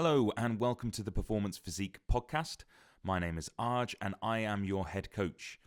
Hello and welcome to the Performance Physique podcast. My name is Arj and I am your head coach.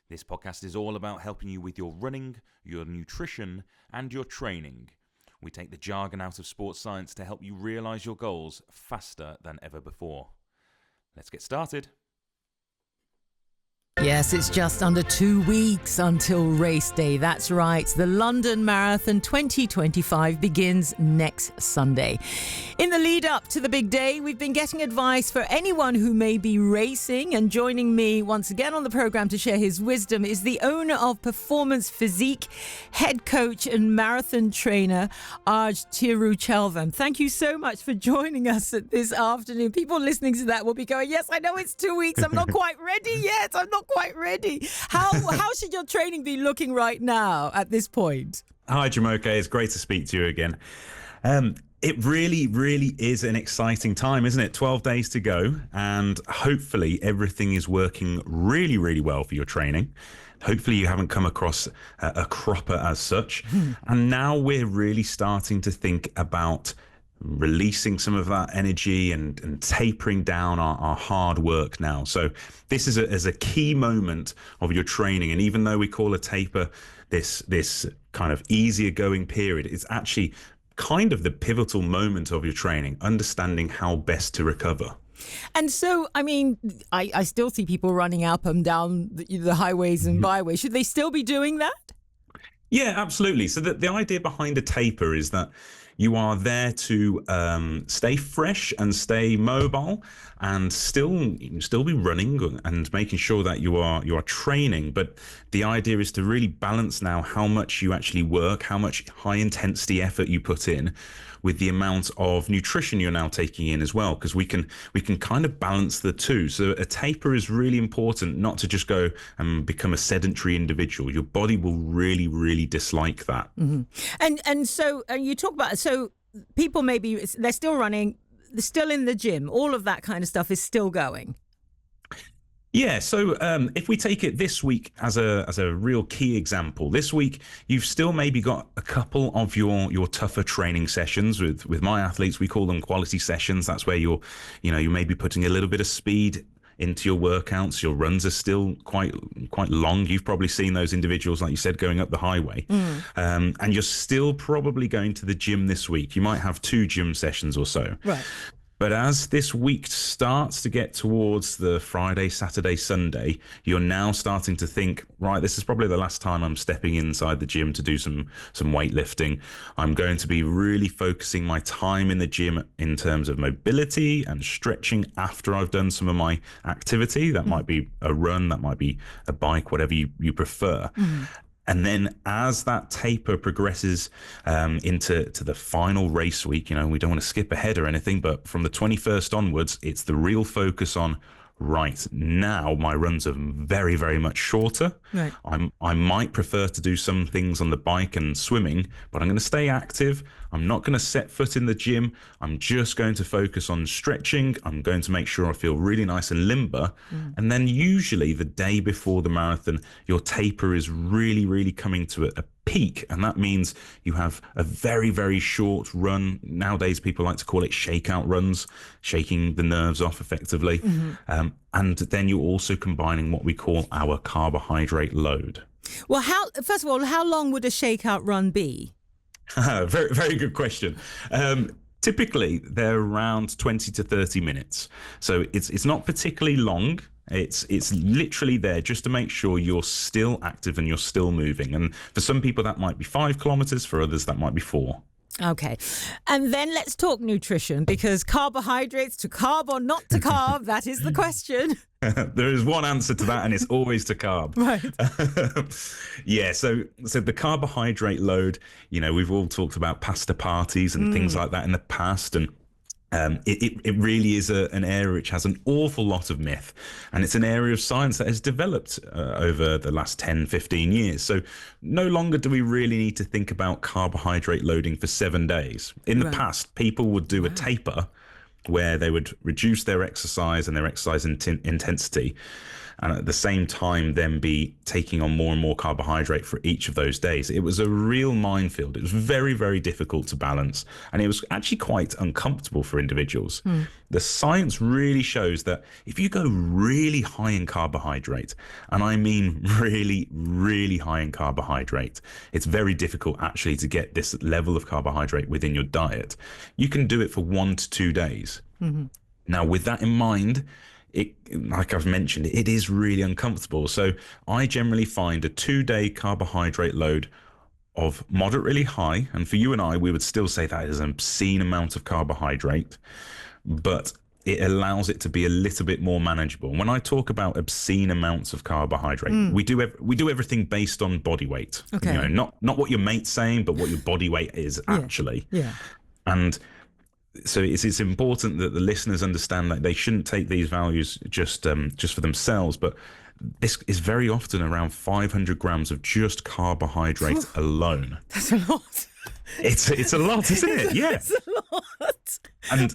This podcast is all about helping you with your running, your nutrition and your training. We take the jargon out of sports science to help you realize your goals faster than ever before. Let's get started. Yes, it's just under 2 weeks until race day. That's right. The London Marathon 2025 begins next Sunday. In the lead up to the big day, we've been getting advice for anyone who may be racing, and joining me once again on the program to share his wisdom is the owner of Performance Physique, head coach and marathon trainer, Arj Tiruchelvam. Thank you so much for joining us this afternoon. People listening to that will be going, yes, I know it's 2 weeks. I'm not quite ready yet. I'm not quite ready. How should your training be looking right now at this point? Hi, Jumoké. It's great to speak to you again. It really, really is an exciting time, isn't it? 12 days to go, and hopefully everything is working really, really well for your training. Hopefully you haven't come across a cropper as such. And now we're really starting to think about releasing some of that energy and tapering down our hard work now. So this is a key moment of your training. And even though we call a taper this kind of easier going period, it's actually kind of the pivotal moment of your training, understanding how best to recover. And so, I mean, I still see people running up and down the highways and byways. Should they still be doing that? Yeah, absolutely. So the idea behind a taper is that you are there to stay fresh and stay mobile and still be running and making sure that you are training. But the idea is to really balance now how much you actually work, how much high intensity effort you put in with the amount of nutrition you're now taking in as well, because we can kind of balance the two. So a taper is really important, not to just go and become a sedentary individual. Your body will really, really dislike that. Mm-hmm. And so you talk about, so people maybe they're still running, they're still in the gym, all of that kind of stuff is still going. Yeah, so if we take it this week as a real key example, this week you've still maybe got a couple of your tougher training sessions. With my athletes, we call them quality sessions. That's where you may be putting a little bit of speed into your workouts. Your runs are still quite long. You've probably seen those individuals, like you said, going up the highway. And you're still probably going to the gym this week. You might have 2 gym sessions or so. Right. But as this week starts to get towards the Friday, Saturday, Sunday, you're now starting to think, right, this is probably the last time I'm stepping inside the gym to do some weightlifting. I'm going to be really focusing my time in the gym in terms of mobility and stretching after I've done some of my activity. That might be a run, that might be a bike, whatever you prefer. And then as that taper progresses into the final race week, we don't want to skip ahead or anything, but from the 21st onwards, it's the real focus on, right, now my runs are very, very much shorter. Right. I might prefer to do some things on the bike and swimming, but I'm going to stay active. I'm not going to set foot in the gym. I'm just going to focus on stretching. I'm going to make sure I feel really nice and limber. And then usually the day before the marathon, your taper is really, really coming to a peak. And that means you have a very, very short run. Nowadays, people like to call it shakeout runs, shaking the nerves off effectively. And then you're also combining what we call our carbohydrate load. Well, first of all, how long would a shakeout run be? Very, very good question. Typically, they're around 20 to 30 minutes. So it's not particularly long. It's literally there just to make sure you're still active and you're still moving. And for some people, that might be 5 kilometers. For others, that might be 4. Okay. And then let's talk nutrition, because carbohydrates, to carb or not to carb, that is the question. There is one answer to that, and it's always to carb. Right. Yeah, so the carbohydrate load, we've all talked about pasta parties and things like that in the past, and it really is an area which has an awful lot of myth, and it's an area of science that has developed over the last 10, 15 years. So no longer do we really need to think about carbohydrate loading for 7 days. In the past, people would do a taper where they would reduce their exercise and their exercise intensity. and at the same time then be taking on more and more carbohydrate for each of those days. It was a real minefield. It was very, very difficult to balance, and it was actually quite uncomfortable for individuals. The science really shows that if you go really high in carbohydrate, and I mean really, really high in carbohydrate, it's very difficult actually to get this level of carbohydrate within your diet. You can do it for 1 to 2 days. Now, with that in mind, like I've mentioned, it is really uncomfortable. So I generally find a 2-day carbohydrate load of moderately high, and for you and I, we would still say that is an obscene amount of carbohydrate, but it allows it to be a little bit more manageable. And when I talk about obscene amounts of carbohydrate, we do everything based on body weight. Okay. You know, not what your mate's saying, but what your body weight is actually. Yeah. And so it's important that the listeners understand that they shouldn't take these values just for themselves, but this is very often around 500 grams of just carbohydrate alone. That's a lot. It's a lot, isn't it? Yeah. It's a lot. And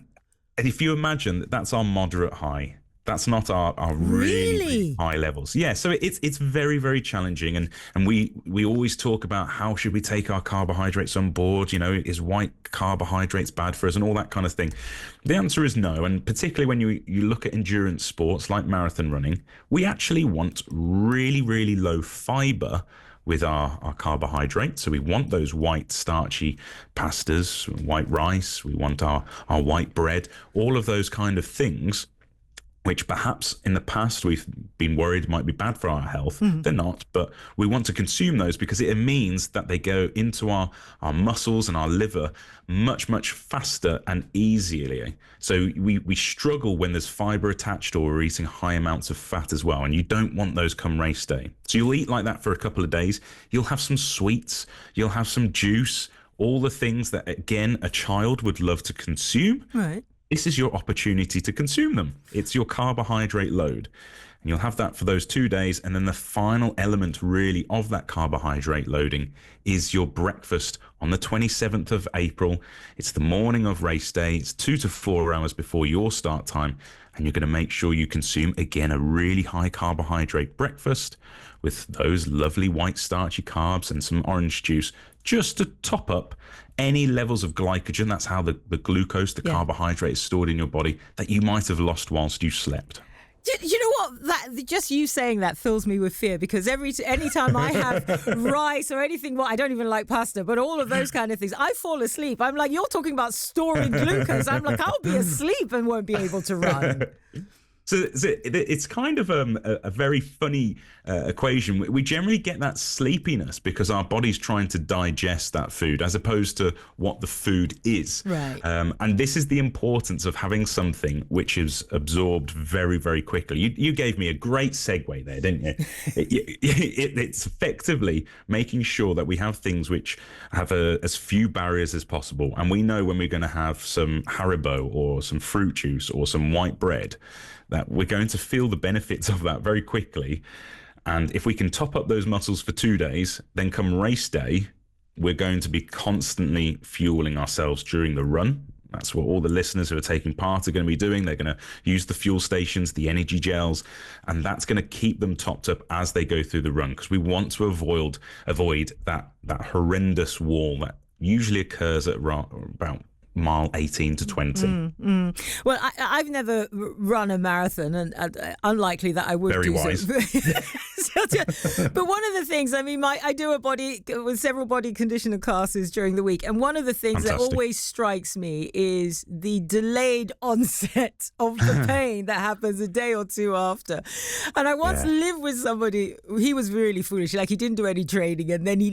if you imagine that that's our moderate high, that's not our really high levels. Yeah, so it's very, very challenging. And we always talk about how should we take our carbohydrates on board? You know, is white carbohydrates bad for us and all that kind of thing? The answer is no. And particularly when you look at endurance sports like marathon running, we actually want really, really low fiber with our carbohydrates. So we want those white starchy pastas, white rice, we want our white bread, all of those kind of things, which perhaps in the past we've been worried might be bad for our health. They're not, but we want to consume those because it means that they go into our muscles and our liver much, much faster and easily. So we struggle when there's fiber attached or we're eating high amounts of fat as well. And you don't want those come race day. So you'll eat like that for a couple of days. You'll have some sweets, you'll have some juice, all the things that, again, a child would love to consume. Right. This is your opportunity to consume them. It's your carbohydrate load. And you'll have that for those 2 days. And then the final element really of that carbohydrate loading is your breakfast on the 27th of April. It's the morning of race day. It's 2 to 4 hours before your start time. And you're going to make sure you consume, again, a really high carbohydrate breakfast with those lovely white starchy carbs and some orange juice just to top up any levels of glycogen. That's how the glucose, the carbohydrate is stored in your body that you might have lost whilst you slept. You know what? That just you saying that fills me with fear because anytime I have rice or anything, well, I don't even like pasta, but all of those kind of things, I fall asleep. I'm like, you're talking about storing glucose. I'm like, I'll be asleep and won't be able to run. So it's kind of a very funny equation. We generally get that sleepiness because our body's trying to digest that food as opposed to what the food is. Right. And this is the importance of having something which is absorbed very, very quickly. You gave me a great segue there, didn't you? It's effectively making sure that we have things which have as few barriers as possible. And we know when we're going to have some Haribo or some fruit juice or some white bread, that we're going to feel the benefits of that very quickly. And if we can top up those muscles for 2 days, then come race day, we're going to be constantly fueling ourselves during the run. That's what all the listeners who are taking part are going to be doing. They're going to use the fuel stations, the energy gels, and that's going to keep them topped up as they go through the run, because we want to avoid that horrendous wall that usually occurs at about mile 18 to 20. Well, I've never run a marathon, and unlikely that I would. Very do wise. But one of the things, I mean, I do with several body conditioner classes during the week, and one of the things that always strikes me is the delayed onset of the pain that happens a day or two after. And I once lived with somebody, he was really foolish, like he didn't do any training, and then he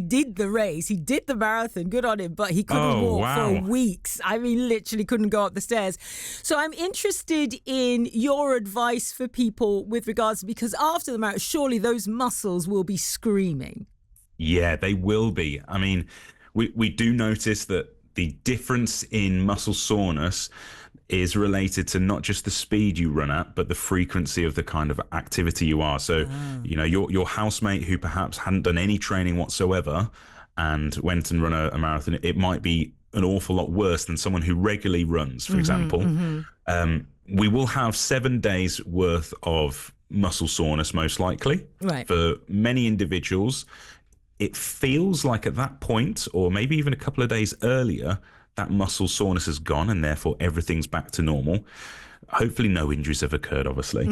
did the race, he did the marathon, good on him, but he couldn't walk for weeks. I mean, literally couldn't go up the stairs. So I'm interested in your advice for people with regards, because after the marathon, surely those muscles will be screaming. Yeah, they will be. I mean, we do notice that the difference in muscle soreness is related to not just the speed you run at, but the frequency of the kind of activity you are. So, you know, your housemate who perhaps hadn't done any training whatsoever and went and run a marathon, it might be an awful lot worse than someone who regularly runs, for example. We will have 7 days worth of muscle soreness, most likely. Right. For many individuals, it feels like at that point, or maybe even a couple of days earlier, that muscle soreness has gone and therefore everything's back to normal. Hopefully no injuries have occurred, obviously.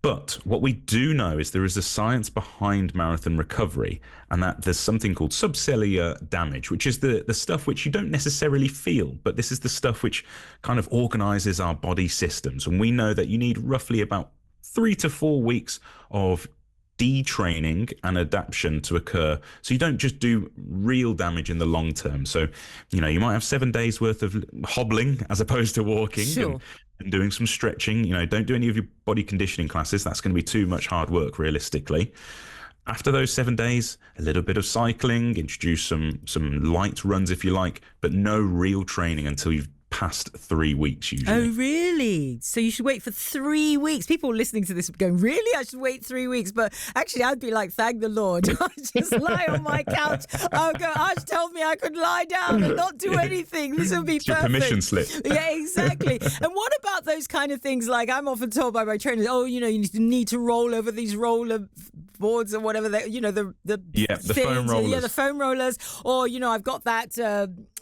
But what we do know is there is a science behind marathon recovery, and that there's something called subcellular damage, which is the stuff which you don't necessarily feel, but this is the stuff which kind of organizes our body systems. And we know that you need roughly about 3 to 4 weeks of detraining and adaptation to occur, so you don't just do real damage in the long term. So, you know, you might have 7 days worth of hobbling as opposed to walking. Sure. And doing some stretching. You know, don't do any of your body conditioning classes. That's going to be too much hard work realistically. After those 7 days, a little bit of cycling, introduce some light runs if you like, but no real training until you've past 3 weeks usually. Oh, really? So you should wait for 3 weeks. People listening to this are going, really? I should wait 3 weeks? But actually, I'd be like, thank the Lord. I just lie on my couch. I'll go, Ash told me I could lie down and not do anything. This would be It's perfect. your permission slip. Yeah, exactly. And what about those kind of things? Like I'm often told by my trainers, oh, you know, you need to roll over these roller boards or whatever, the foam rollers. Yeah, the foam rollers. Or, you know, I've got that,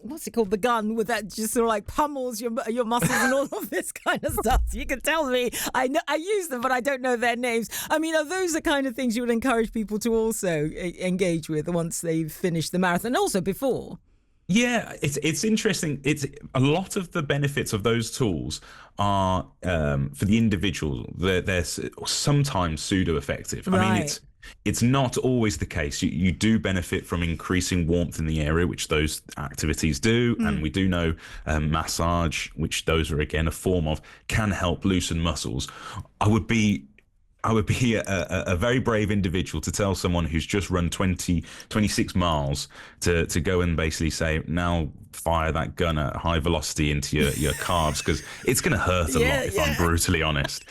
what's it called? The gun with that just sort of like pummels your muscles and all of this kind of stuff. You can tell me. I use them, but I don't know their names. I mean, are those the kind of things you would encourage people to also engage with once they've finished the marathon, and also before? Yeah, it's interesting. It's a lot of the benefits of those tools are for the individual. They're sometimes pseudo effective. Right. I mean, it's not always the case. You do benefit from increasing warmth in the area, which those activities do, and we do know massage, which those are again a form of, can help loosen muscles. I would be a very brave individual to tell someone who's just run 26 miles to go and basically say, now fire that gun at high velocity into your calves, because it's going to hurt a lot, if I'm brutally honest.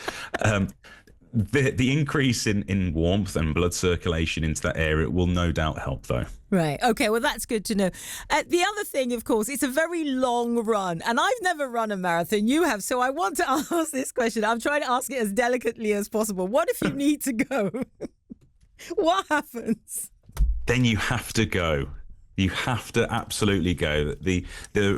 The increase in warmth and blood circulation into that area will no doubt help, though. Right. Okay. Well, that's good to know. The other thing, of course, it's a very long run, and I've never run a marathon. You have. So I want to ask this question. I'm trying to ask it as delicately as possible. What if you need to go? What happens? Then you have to go. You have to absolutely go. The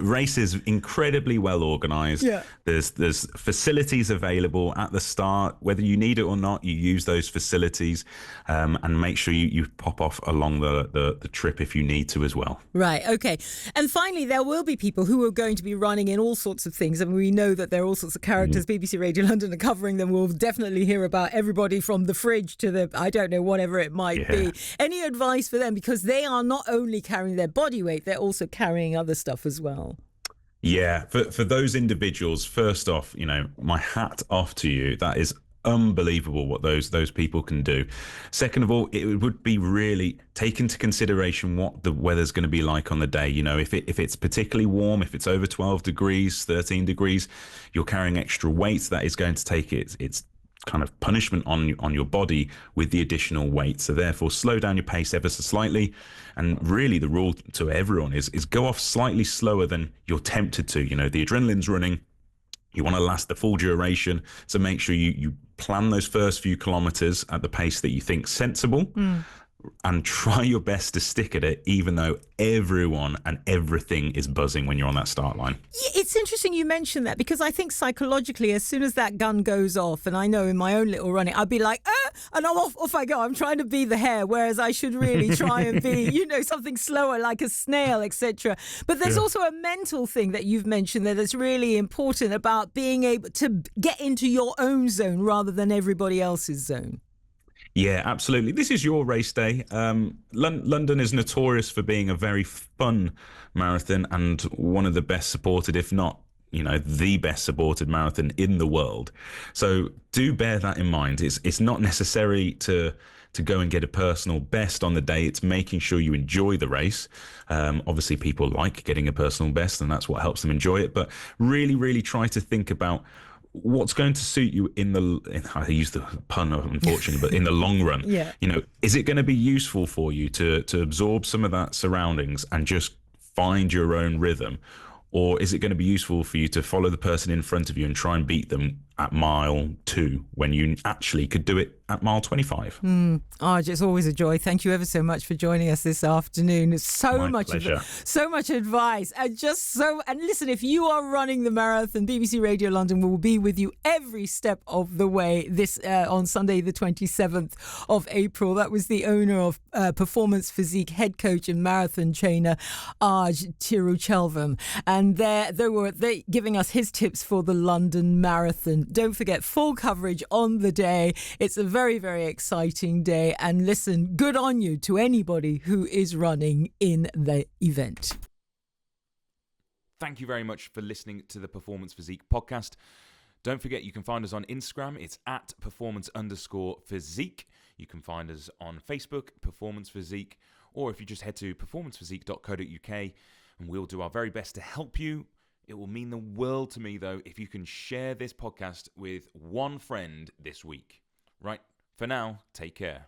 race is incredibly well organised. Yeah. There's facilities available at the start. Whether you need it or not, you use those facilities, and make sure you pop off along the trip if you need to as well. Right. Okay. And finally, there will be people who are going to be running in all sorts of things. I mean, we know that there are all sorts of characters. BBC Radio London are covering them. We'll definitely hear about everybody from the fridge to the, I don't know, whatever it might be. Any advice for them? Because they are not only carrying their body weight, they're also carrying other stuff as well. Yeah, for those individuals, first off, you know, my hat off to you. That is unbelievable what those people can do. Second of all, it would be really take into consideration what the weather's going to be like on the day. You know, if it's particularly warm, if it's over 12 degrees, 13 degrees, you're carrying extra weight. That is going to take its kind of punishment on your body with the additional weight. So therefore, slow down your pace ever so slightly. And really the rule to everyone is go off slightly slower than you're tempted to. You know, the adrenaline's running. You want to last the full duration. So make sure you plan those first few kilometers at the pace that you think sensible. And try your best to stick at it, even though everyone and everything is buzzing when you're on that start line. Yeah, it's interesting you mentioned that, because I think psychologically, as soon as that gun goes off, and I know in my own little running, I'd be like, and I'm off I go. I'm trying to be the hare, whereas I should really try and be, you know, something slower like a snail, etc. But there's also a mental thing that you've mentioned there that's really important about being able to get into your own zone rather than everybody else's zone. Yeah, absolutely. This is your race day. London is notorious for being a very fun marathon and one of the best supported, if not, you know, the best supported marathon in the world. So do bear that in mind. It's not necessary to go and get a personal best on the day. It's making sure you enjoy the race. Obviously, people like getting a personal best, and that's what helps them enjoy it. But really, really try to think about what's going to suit you I use the pun, unfortunately, but in the long run. Yeah. You know, is it going to be useful for you to absorb some of that surroundings and just find your own rhythm? Or is it going to be useful for you to follow the person in front of you and try and beat them at mile 2 when you actually could do it at mile 25? Arj, it's always a joy. Thank you ever so much for joining us this afternoon. It's so My pleasure. so much advice, and and listen, if you are running the marathon, BBC Radio London will be with you every step of the way this on Sunday the 27th of April. That was the owner of Performance Physique, head coach and marathon trainer Arj Tiruchelvam, and they were giving us his tips for the London Marathon. Don't forget, full coverage on the day. It's a very, very exciting day. And listen, good on you to anybody who is running in the event. Thank you very much for listening to the Performance Physique podcast. Don't forget, you can find us on Instagram. It's at performance_physique. You can find us on Facebook, Performance Physique, or if you just head to performancephysique.co.uk, and we'll do our very best to help you. It will mean the world to me, though, if you can share this podcast with one friend this week. Right, for now, take care.